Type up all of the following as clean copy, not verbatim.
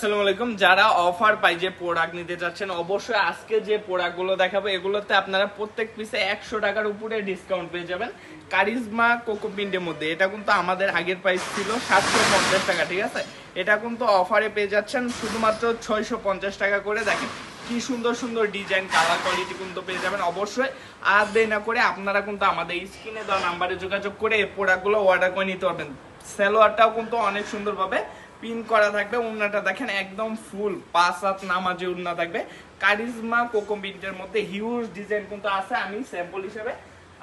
আসসালামু আলাইকুম। যারা অফার পাই যে প্রোডাক্ট নিতে চাচ্ছেন, অবশ্যই আজকে যে প্রোডাক্টগুলো দেখাবো এগুলোতে আপনারা প্রত্যেক পিসে 100 টাকার উপরে ডিসকাউন্ট পেয়ে যাবেন কারিজমা কোকোপিন্টের মধ্যে। এটা কিন্তু আমাদের আগের প্রাইস ছিল 750 টাকা, ঠিক আছে? এটা কিন্তু অফারে পেয়ে যাচ্ছেন শুধুমাত্র 650 টাকা করে। দেখেন কি সুন্দর সুন্দর ডিজাইন, কালার কোয়ালিটি কিন্তু পেয়ে যাবেন। অবশ্যই আর দেরি না করে আপনারা কিন্তু আমাদের স্ক্রিনে দেওয়া নাম্বারে যোগাযোগ করে এই প্রোডাক্টগুলো অর্ডার করে নিতে পারবেন। সালোয়ারটাও কিন্তু অনেক সুন্দরভাবে পিন করা থাকবে। উন্নাটা দেখেন একদম ফুল 5 হাত নামাজি উন্না থাকবে। কারিজমা কোকোপিন্টের মধ্যে হিউজ ডিজাইন কিন্তু আছে। আমি স্যাম্পল হিসেবে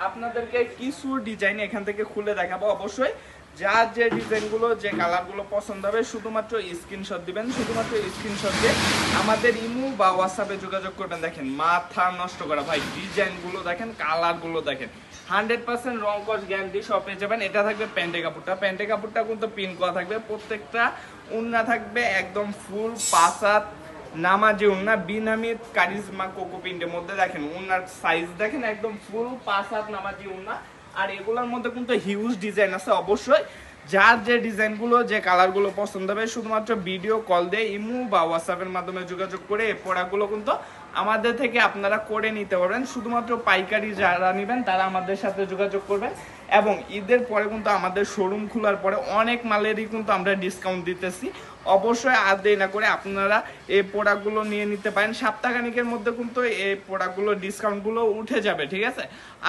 আপনাদেরকে কিছু ডিজাইন এখান থেকে খুলে দেখাবো। অবশ্যই যার যে ডিজাইনগুলো, যে কালারগুলো পছন্দ হবে শুধুমাত্র স্ক্রিনশট দিবেন। শুধুমাত্র স্ক্রিনশট দিয়ে আমাদের ইমো বা হোয়াটসঅ্যাপে যোগাযোগ করবেন। দেখেন মাথা নষ্ট করা ভাই, ডিজাইনগুলো দেখেন, কালারগুলো দেখেন, 100% রং কস গ্যারান্টি সব পেয়ে যাবেন। এটা থাকবে প্যান্টের কাপড়টা। প্যান্টের কাপড়টা কিন্তু পিন করা থাকবে। প্রত্যেকটা উন্না থাকবে একদম ফুল 5 হাত নামাজি উন্না বিনামিত কারিজমা কোকোপিন্টের মধ্যে। দেখেন উন্নার সাইজ দেখেন একদম ফুল 5 হাত নামাজি উন্না। আর এগুলোর মধ্যে কিন্তু হিউজ ডিজাইন আছে। অবশ্যই যার যে ডিজাইনগুলো, যে কালারগুলো পছন্দ হবে শুধুমাত্র ভিডিও কল দিয়ে ইমো বা হোয়াটসঅ্যাপের মাধ্যমে যোগাযোগ করে এই প্রোডাক্টগুলো কিন্তু আমাদের থেকে আপনারা করে নিতে পারবেন। শুধুমাত্র পাইকারি যারা নেবেন তারা আমাদের সাথে যোগাযোগ করবেন। এবং ঈদের পরে কিন্তু আমাদের শোরুম খোলার পরে অনেক মালেরই কিন্তু আমরা ডিসকাউন্ট দিতেছি। অবশ্যই আর দেরি না করে আপনারা এই প্রোডাক্টগুলো নিয়ে নিতে পারেন। সপ্তাহখানিকের মধ্যে কিন্তু এই প্রোডাক্টগুলো ডিসকাউন্টগুলো উঠে যাবে, ঠিক আছে?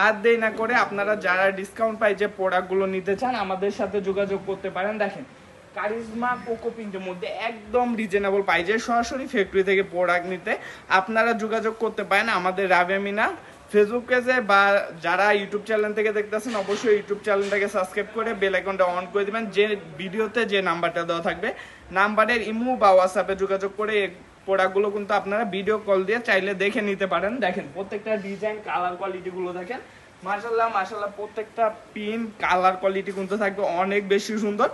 আর দেরি না করে আপনারা যারা ডিসকাউন্ট পাই যে প্রোডাক্টগুলো নিতে চান আমাদের সাথে যোগাযোগ করতে পারেন। দেখেন কারিজমা কোকোপিন্টের মধ্যে একদম রিজনেবল প্রাইজে সরাসরি ফ্যাক্টরি থেকে প্রোডাক্ট নিতে আপনারা যোগাযোগ করতে পারেন আমাদের রাবেয়া মিনা ফেসবুক পেজে, বা যারা ইউটিউব চ্যানেল থেকে দেখতেছেন অবশ্যই ইউটিউব চ্যানেলটাকে সাবস্ক্রাইব করে বেল আইকনটা অন করে দিবেন। যে ভিডিওতে যে নাম্বারটা দেওয়া থাকবে নাম্বারের ইমো বা হোয়াটসঅ্যাপে যোগাযোগ করে প্রোডাক্টগুলো কিন্তু আপনারা ভিডিও কল দিয়ে চাইলে দেখে নিতে পারেন। দেখেন প্রত্যেকটা ডিজাইন, কালার কোয়ালিটিগুলো দেখেন মাশাআল্লাহ মাশাআল্লাহ। প্রত্যেকটা পিন কালার কোয়ালিটি কিন্তু থাকবে অনেক বেশি সুন্দর।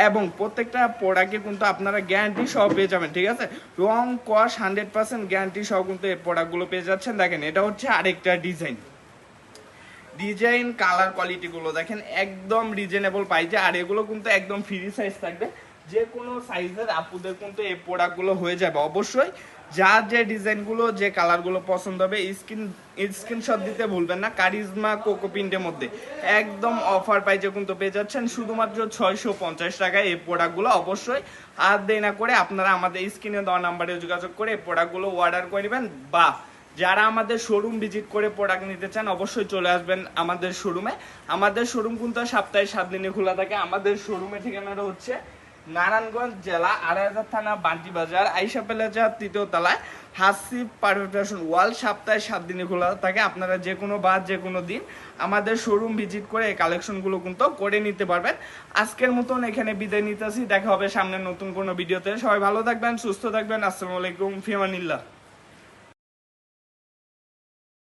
এবং প্রত্যেকটা প্রোডাক্টে কিন্তু আপনারা গ্যারান্টি সহ পেয়ে যাবেন, ঠিক আছে? রং কস 100% গ্যারান্টি সহ কিন্তু এই প্রোডাক্টগুলো পেয়ে যাচ্ছেন। দেখেন এটা হচ্ছে আরেকটা ডিজাইন কালার কোয়ালিটিগুলো দেখেন একদম রিজনেবল প্রাইসে। আর এগুলো কিন্তু একদম ফ্রি সাইজ থাকবে। যে কোনো সাইজের আপুদের কিন্তু এই প্রোডাক্টগুলো হয়ে যাবে। অবশ্যই যার যে ডিজাইনগুলো, যে কালারগুলো পছন্দ হবে স্ক্রিনশট দিতে ভুলবেন না। কারিজমা কোকোপিন্টের মধ্যে একদম অফার প্রাইসে কিন্তু পেয়ে যাচ্ছেন শুধুমাত্র 650 টাকায় এই প্রোডাক্টগুলো। অবশ্যই আর দেরি না করে আপনারা আমাদের স্ক্রিনে দেওয়া নাম্বারে যোগাযোগ করে এই প্রোডাক্টগুলো অর্ডার করে নেবেন। বা যারা আমাদের শোরুম ভিজিট করে প্রোডাক্ট নিতে চান অবশ্যই চলে আসবেন আমাদের শোরুমে। আমাদের শোরুম কিন্তু সপ্তাহে 7 দিনে খোলা থাকে। আমাদের শোরুমের ঠিকানাটা হচ্ছে নারায়ণগঞ্জ জেলা, আড়াইহাজার থানা, বান্টি বাজার, আইসা প্লাজা 3য় তলায়, হাসিব পারফেকশন ওয়াল। সপ্তাহে 7 দিনে খোলা থাকে। আপনারা যে কোনো বার, যে কোনো দিন আমাদের শোরুম ভিজিট করে এই কালেকশনগুলো কিন্তু করে নিতে পারবেন। আজকের মতন এখানে বিদায় নিতেছি। দেখা হবে সামনে নতুন কোনো ভিডিওতে। সবাই ভালো থাকবেন, সুস্থ থাকবেন। আসসালামু আলাইকুম, ফি আমানিল্লাহ।